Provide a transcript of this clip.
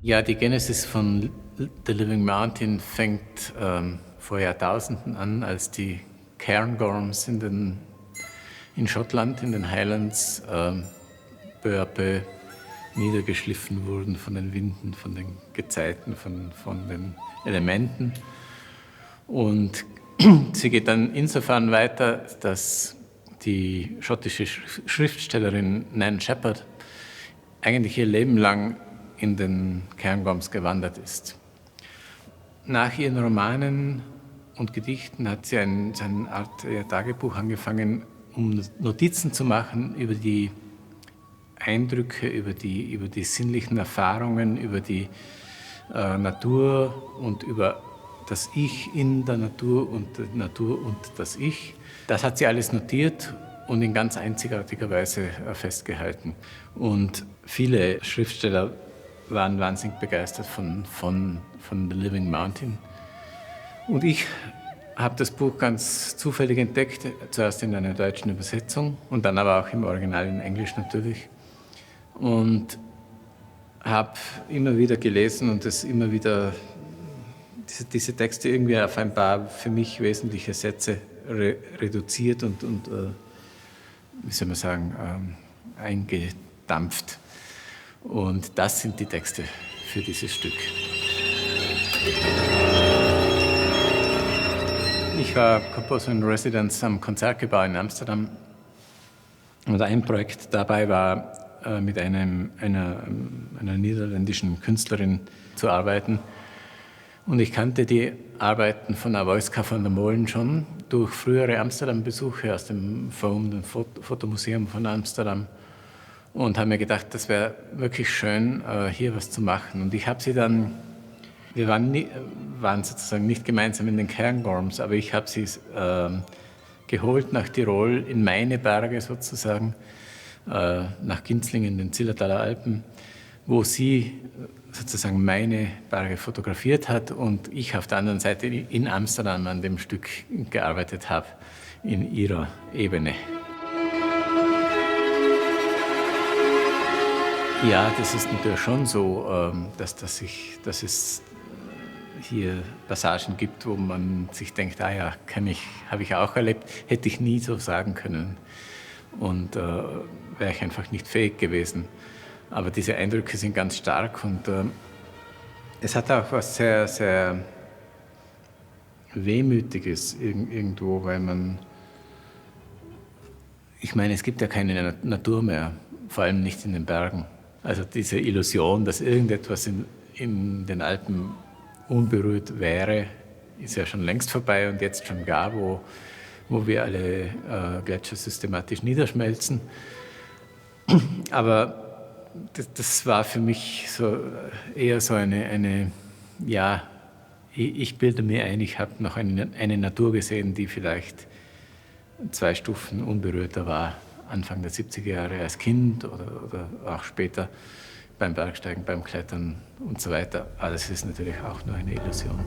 Ja, die Genesis von The Living Mountain fängt vor Jahrtausenden an, als die Cairngorms in Schottland, in den Highlands, peu à peu niedergeschliffen wurden von den Winden, von den Gezeiten, von den Elementen. Und sie geht dann insofern weiter, dass die schottische Schriftstellerin Nan Shepherd eigentlich ihr Leben lang in den Cairngorms gewandert ist. Nach ihren Romanen und Gedichten hat sie eine Art Tagebuch angefangen, um Notizen zu machen über die Eindrücke, über die sinnlichen Erfahrungen, über die Natur und über das Ich in der Natur und das Ich. Das hat sie alles notiert und in ganz einzigartiger Weise festgehalten. Und viele Schriftsteller waren wahnsinnig begeistert von The Living Mountain. Und ich habe das Buch ganz zufällig entdeckt, zuerst in einer deutschen Übersetzung und dann aber auch im Original in Englisch natürlich. Und habe immer wieder gelesen und es immer wieder diese Texte irgendwie auf ein paar für mich wesentliche Sätze reduziert und wie soll man sagen, eingedampft. Und das sind die Texte für dieses Stück. Ich war Composer in Residence am Konzertgebäude in Amsterdam und ein Projekt dabei war, mit einer niederländischen Künstlerin zu arbeiten. Und ich kannte die Arbeiten von Wojska van der Molen schon durch frühere Amsterdam-Besuche aus dem Foam, dem Fotomuseum von Amsterdam. Und habe mir gedacht, das wäre wirklich schön, hier was zu machen. Und ich habe sie dann, wir waren sozusagen nicht gemeinsam in den Cairngorms, aber ich habe sie geholt nach Tirol, in meine Berge sozusagen, nach Ginzlingen, in den Zillertaler Alpen, wo sie sozusagen meine Berge fotografiert hat und ich auf der anderen Seite in Amsterdam an dem Stück gearbeitet habe, in ihrer Ebene. Ja, das ist natürlich schon so, dass es hier Passagen gibt, wo man sich denkt, ja, habe ich auch erlebt, hätte ich nie so sagen können und wäre ich einfach nicht fähig gewesen. Aber diese Eindrücke sind ganz stark und es hat auch was sehr, sehr Wehmütiges irgendwo, weil ich meine, es gibt ja keine Natur mehr, vor allem nicht in den Bergen. Also diese Illusion, dass irgendetwas in den Alpen unberührt wäre, ist ja schon längst vorbei und jetzt schon gar, wo wir alle Gletscher systematisch niederschmelzen. Aber das war für mich eher so eine ja, ich bilde mir ein, ich habe noch eine Natur gesehen, die vielleicht 2 Stufen unberührter war, Anfang der 70er Jahre als Kind oder auch später beim Bergsteigen, beim Klettern und so weiter. Aber das ist natürlich auch nur eine Illusion.